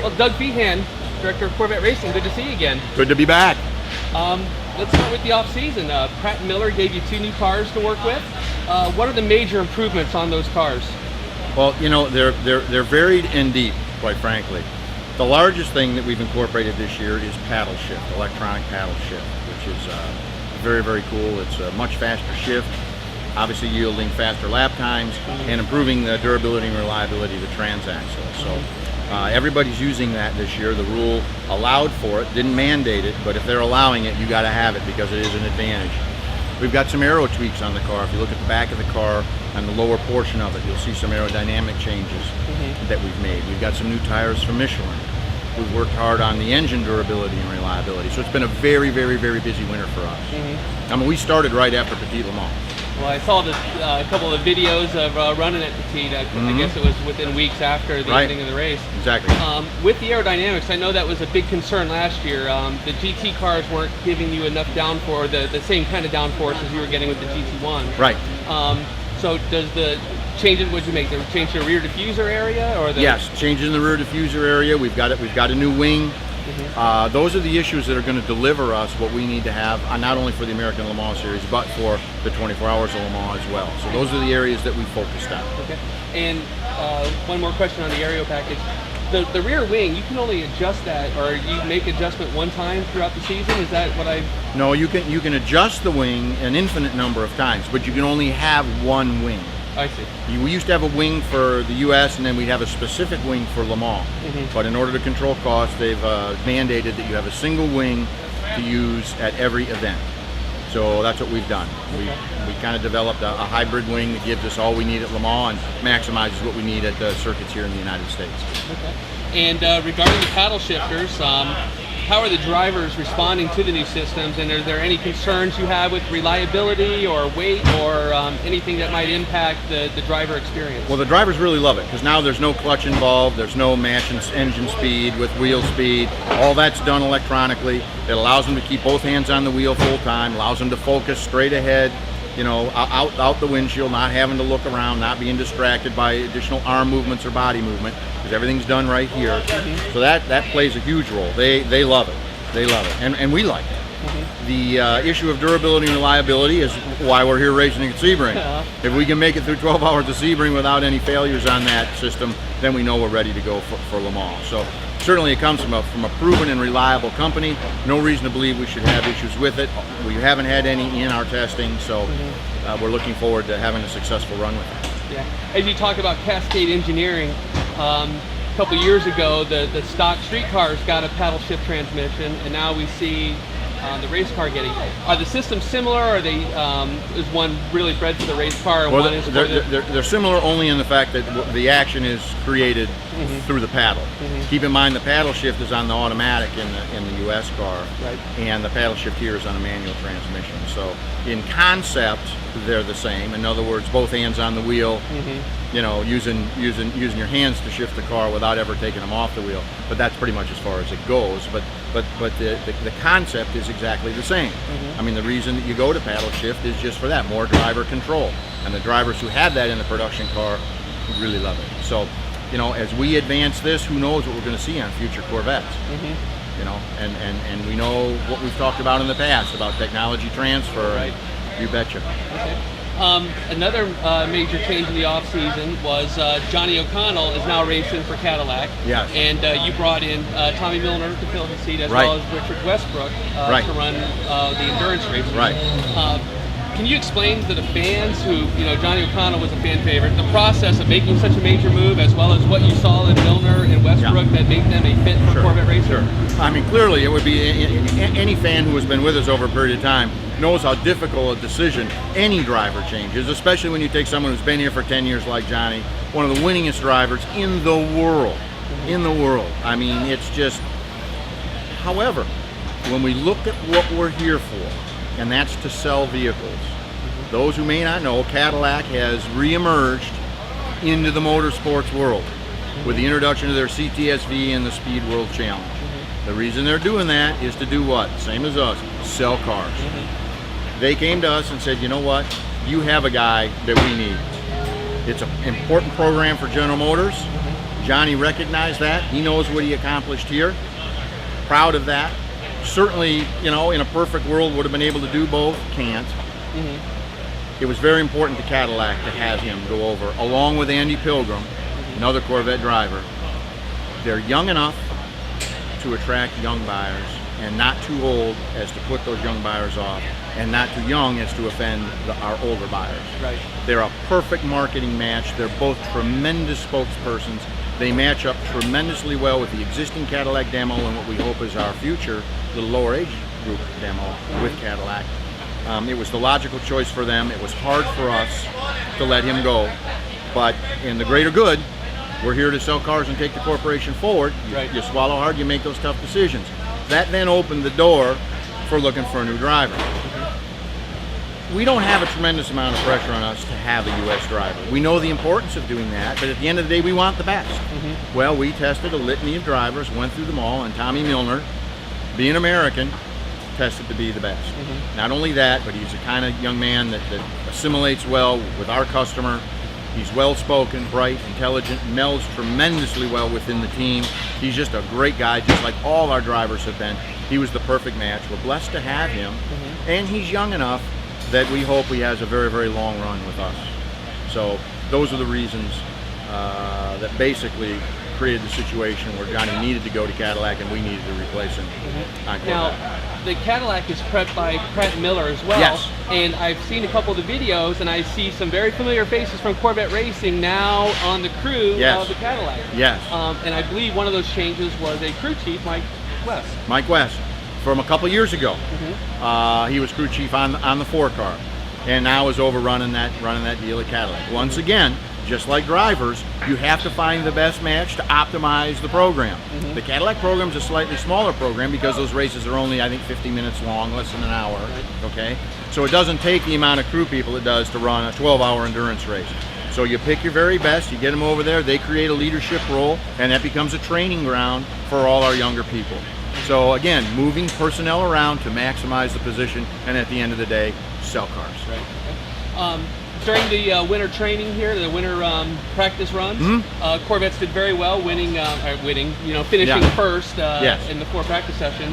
Well, Doug Fehan, Director of Corvette Racing, good to see you again. Good to be back. Let's start with the off-season. Pratt & Miller gave you 2 new cars to work with. What are the major improvements on those cars? Well, you know, they're varied and deep, quite frankly. The largest thing that we've incorporated this year is paddle shift, electronic paddle shift, which is very, very cool. It's a much faster shift, obviously yielding faster lap times and improving the durability and reliability of the transaxle. So everybody's using that this year. The rule allowed for it, didn't mandate it, but if they're allowing it, you got to have it because it is an advantage. We've got some aero tweaks on the car. If you look at the back of the car, on the lower portion of it, you'll see some aerodynamic changes that we've made. We've got some new tires from Michelin. We've worked hard on the engine durability and reliability. So it's been a very, very, very busy winter for us. I mean, we started right after Petit Le Mans. Well, I saw a couple of videos of running at Petit. I guess it was within weeks after the ending of the race. Exactly. With the aerodynamics, I know that was a big concern last year. The GT cars weren't giving you enough downforce, the same kind of downforce as you were getting with the GT1. Right. So does the changes, what'd you make? They change the rear diffuser area, or the? Yes, changing the rear diffuser area. We've got a new wing. Those are the issues that are going to deliver us what we need to have, not only for the American Le Mans Series, but for the 24 Hours of Le Mans as well. So those are the areas that we focused on. Okay. And one more question on the aero package. The rear wing, you can only adjust that, or you make adjustment one time throughout the season? Is that what I? No, you can adjust the wing an infinite number of times, but you can only have one wing. I see. We used to have a wing for the U.S. and then we'd have a specific wing for Le Mans. But in order to control costs, they've mandated that you have a single wing to use at every event. So that's what we've done. We kind of developed a hybrid wing that gives us all we need at Le Mans and maximizes what we need at the circuits here in the United States. Okay. And regarding the paddle shifters, how are the drivers responding to the new systems, and are there any concerns you have with reliability or weight or anything that might impact the driver experience? Well, the drivers really love it because now there's no clutch involved, there's no matching engine speed with wheel speed. All that's done electronically. It allows them to keep both hands on the wheel full time, allows them to focus straight ahead, you know, out the windshield, not having to look around, not being distracted by additional arm movements or body movement, because everything's done right here. So that plays a huge role. They love it. They love it, and we like it. The issue of durability and reliability is why we're here racing at Sebring. If we can make it through 12 hours of Sebring without any failures on that system, then we know we're ready to go for Le Mans. So certainly it comes from a proven and reliable company. No reason to believe we should have issues with it. We haven't had any in our testing, so we're looking forward to having a successful run with it. Yeah. As you talk about Cascade Engineering, a couple years ago the stock street cars got a paddle shift transmission, and now we see the race car getting. Are the systems similar, or are they, is one really bred for the race car and one is for they're similar only in the fact that the action is created through the paddle. Keep in mind the paddle shift is on the automatic in the US car, and the paddle shift here is on a manual transmission. So in concept they're the same. In other words, both hands on the wheel, you know, using your hands to shift the car without ever taking them off the wheel. But that's pretty much as far as it goes. But the concept is exactly the same. I mean, the reason that you go to paddle shift is just for that, more driver control. And the drivers who had that in the production car really love it. So, you know, as we advance this, who knows what we're going to see on future Corvettes. You know, and we know what we've talked about in the past about technology transfer. You betcha. Okay. Another major change in the off-season was Johnny O'Connell is now racing for Cadillac. Yes. And you brought in Tommy Milner to fill his seat, as well as Richard Westbrook to run the endurance races. Can you explain to the fans who, you know, Johnny O'Connell was a fan favorite, the process of making such a major move, as well as what you saw in Milner and Westbrook that made them a fit for Corvette racing? I mean, clearly it would be any fan who has been with us over a period of time knows how difficult a decision any driver change is, especially when you take someone who's been here for 10 years like Johnny, one of the winningest drivers in the world. I mean, it's just, however, when we look at what we're here for, and that's to sell vehicles. Those who may not know, Cadillac has reemerged into the motorsports world with the introduction of their CTSV and the Speed World Challenge. The reason they're doing that is to do what? Same as us, sell cars. They came to us and said, you know what? You have a guy that we need. It's an important program for General Motors. Johnny recognized that. He knows what he accomplished here. Proud of that. Certainly, you know, in a perfect world would have been able to do both. Can't. It was very important to Cadillac to have him go over, along with Andy Pilgrim, another Corvette driver. They're young enough to attract young buyers, and not too old as to put those young buyers off, and not too young as to offend our older buyers. Right. They're a perfect marketing match. They're both tremendous spokespersons. They match up tremendously well with the existing Cadillac demo and what we hope is our future little lower age group demo with Cadillac. It was the logical choice for them. It was hard for us to let him go, but in the greater good, we're here to sell cars and take the corporation forward. You swallow hard, you make those tough decisions. That then opened the door for looking for a new driver. We don't have a tremendous amount of pressure on us to have a U.S. driver. We know the importance of doing that, but at the end of the day, we want the best. Well, we tested a litany of drivers, went through them all, and Tommy Milner, being American, tested to be the best. Not only that, but he's the kind of young man that assimilates well with our customer. He's well-spoken, bright, intelligent, melds tremendously well within the team. He's just a great guy, just like all our drivers have been. He was the perfect match. We're blessed to have him, and he's young enough that we hope he has a very, very long run with us. So those are the reasons that basically created the situation where Johnny needed to go to Cadillac and we needed to replace him on Corvette. Now, the Cadillac is prepped by Pratt & Miller as well. Yes. And I've seen a couple of the videos, and I see some very familiar faces from Corvette Racing now on the crew of the Cadillac. Yes. And I believe one of those changes was a crew chief, Mike West. Mike West, from a couple years ago. He was crew chief on the 4-car, and now is over running that deal at Cadillac. Once again, just like drivers, you have to find the best match to optimize the program. The Cadillac program is a slightly smaller program because those races are only, I think, 50 minutes long, less than an hour, okay? So it doesn't take the amount of crew people it does to run a 12-hour endurance race. So you pick your very best, you get them over there, they create a leadership role, and that becomes a training ground for all our younger people. So again, moving personnel around to maximize the position, and at the end of the day, sell cars. During the winter training here, the winter practice runs, Corvettes did very well, finishing first in the 4 practice sessions.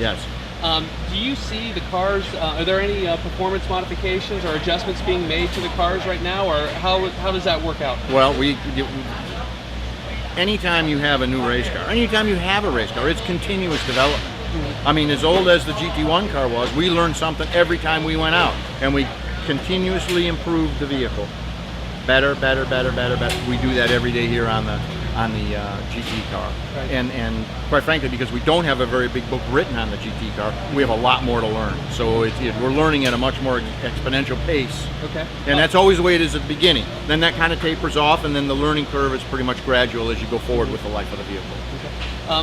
Do you see the cars, are there any performance modifications or adjustments being made to the cars right now, or how does that work out? Well, anytime you have a new race car, anytime you have a race car, it's continuous development. I mean, as old as the GT1 car was, we learned something every time we went out, and we continuously improved the vehicle. Better. We do that every day here on the GT car. And quite frankly, because we don't have a very big book written on the GT car, we have a lot more to learn. So we're learning at a much more exponential pace. And that's always the way it is at the beginning. Then that kind of tapers off, and then the learning curve is pretty much gradual as you go forward with the life of the vehicle.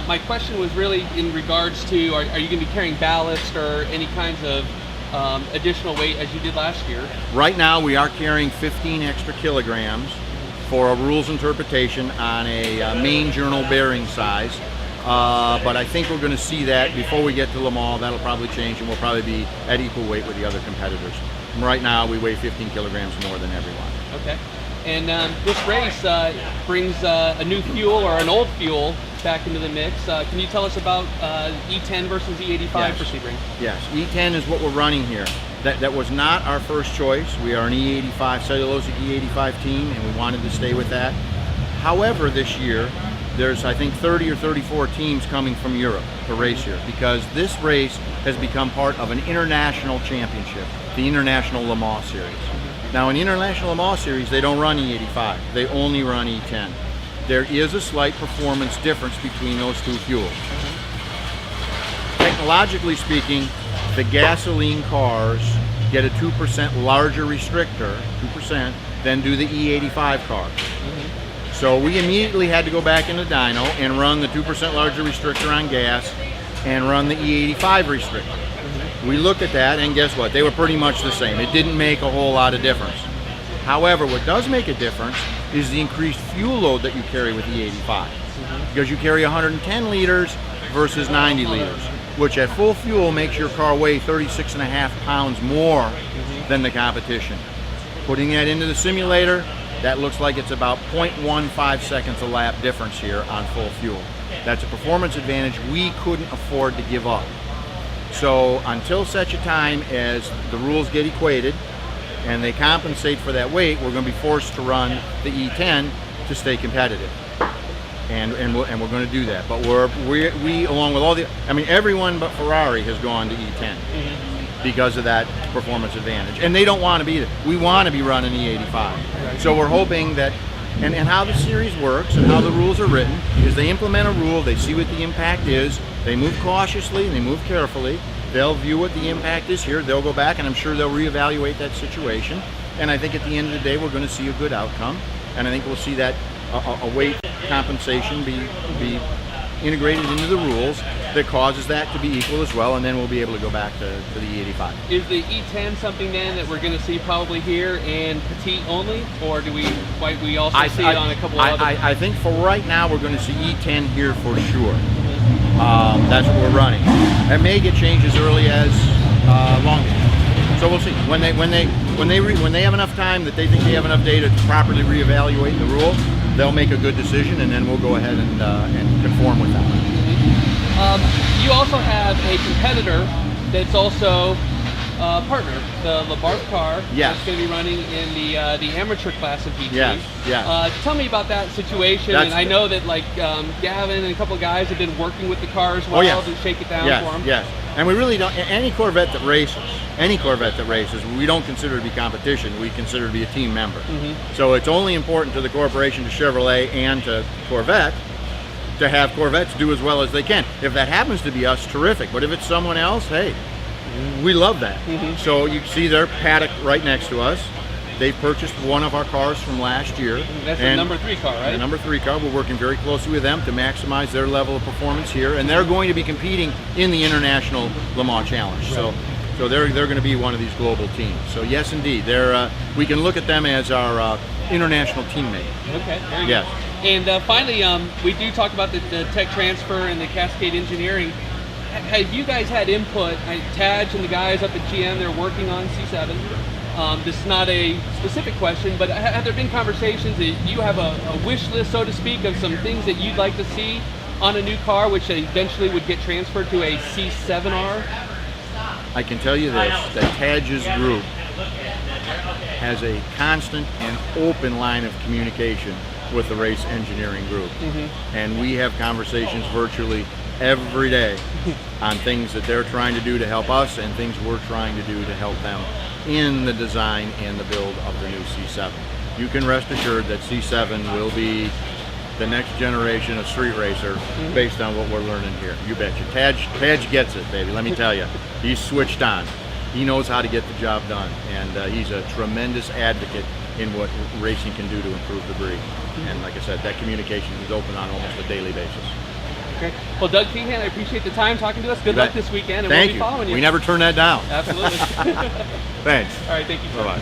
My question was really in regards to, are you going to be carrying ballast or any kinds of additional weight as you did last year? Right now we are carrying 15 extra kilograms for a rules interpretation on a main journal bearing size, but I think we're going to see that before we get to Le Mans. That'll probably change, and we'll probably be at equal weight with the other competitors. And right now we weigh 15 kilograms more than everyone. Okay. And this race brings a new fuel or an old fuel back into the mix. Can you tell us about E10 versus E85 for Sebring? Yes, E10 is what we're running here. That was not our first choice. We are an E85, cellulosic E85 team, and we wanted to stay with that. However, this year, there's I think 30 or 34 teams coming from Europe to race here, because this race has become part of an international championship, the International Le Mans Series. Now, in the International Le Mans Series, they don't run E85, they only run E10. There is a slight performance difference between those two fuels. Technologically speaking, the gasoline cars get a 2% larger restrictor, 2%, than do the E85 cars. So we immediately had to go back into dyno and run the 2% larger restrictor on gas and run the E85 restrictor. We looked at that, and guess what? They were pretty much the same. It didn't make a whole lot of difference. However, what does make a difference is the increased fuel load that you carry with E85. Because you carry 110 liters versus 90 liters, which at full fuel makes your car weigh 36.5 pounds more than the competition. Putting that into the simulator, that looks like it's about 0.15 seconds a lap difference here on full fuel. That's a performance advantage we couldn't afford to give up. So until such a time as the rules get equated and they compensate for that weight, we're going to be forced to run the E10 to stay competitive. And we're going to do that. But we along with all the, I mean, everyone but Ferrari has gone to E10 because of that performance advantage. And they don't want to be there. We want to be running E85. So we're hoping that, and how the series works and how the rules are written is they implement a rule, they see what the impact is, they move cautiously, they move carefully, they'll view what the impact is here, they'll go back and I'm sure they'll reevaluate that situation. And I think at the end of the day, we're going to see a good outcome. And I think we'll see that a weight compensation be integrated into the rules that causes that to be equal as well, and then we'll be able to go back to the E85. Is the E10 something then that we're going to see probably here and petite only, or do we also see it on a couple of other? I think for right now we're going to see E10 here for sure. That's what we're running. It may get changed as early as long. So we'll see. When they have enough time that they think they have enough data to properly reevaluate the rule, they'll make a good decision, and then we'll go ahead and conform with that. You also have a competitor that's also a partner, the Labarcar. Yes. That's going to be running in the amateur class of GT. Yes. Yes. Tell me about that situation. And I know that Gavin and a couple of guys have been working with the car as well to shake it down for them. Yes. And we really don't. Any Corvette that races, we don't consider to be competition. We consider to be a team member. So it's only important to the corporation, to Chevrolet, and to Corvette to have Corvettes do as well as they can. If that happens to be us, terrific. But if it's someone else, hey, we love that. So you see their paddock right next to us. They purchased one of our cars from last year. That's the number 3 car, right? The number 3 car. We're working very closely with them to maximize their level of performance here, and they're going to be competing in the International Le Mans Challenge. Right. So they're going to be one of these global teams. So yes, indeed, we can look at them as our international teammate. Okay. Very good. And finally, we do talk about the tech transfer and the Cascade Engineering. Have you guys had input? Taj and the guys up at GM, they're working on C7. This is not a specific question, but have there been conversations that you have a wish list, so to speak, of some things that you'd like to see on a new car, which eventually would get transferred to a C7R? I can tell you this, that Taj's group has a constant and open line of communication with the race engineering group. And we have conversations virtually every day on things that they're trying to do to help us and things we're trying to do to help them in the design and the build of the new C7. You can rest assured that C7 will be the next generation of street racer based on what we're learning here. You betcha. Taj gets it, baby, let me tell you. He's switched on. He knows how to get the job done, and he's a tremendous advocate in what racing can do to improve the breed. And like I said, that communication is open on almost a daily basis. Okay. Well, Doug Fehan, I appreciate the time talking to us. Good luck this weekend, and we'll be following you. We never turn that down. Absolutely. Thanks. All right, thank you. Bye-bye.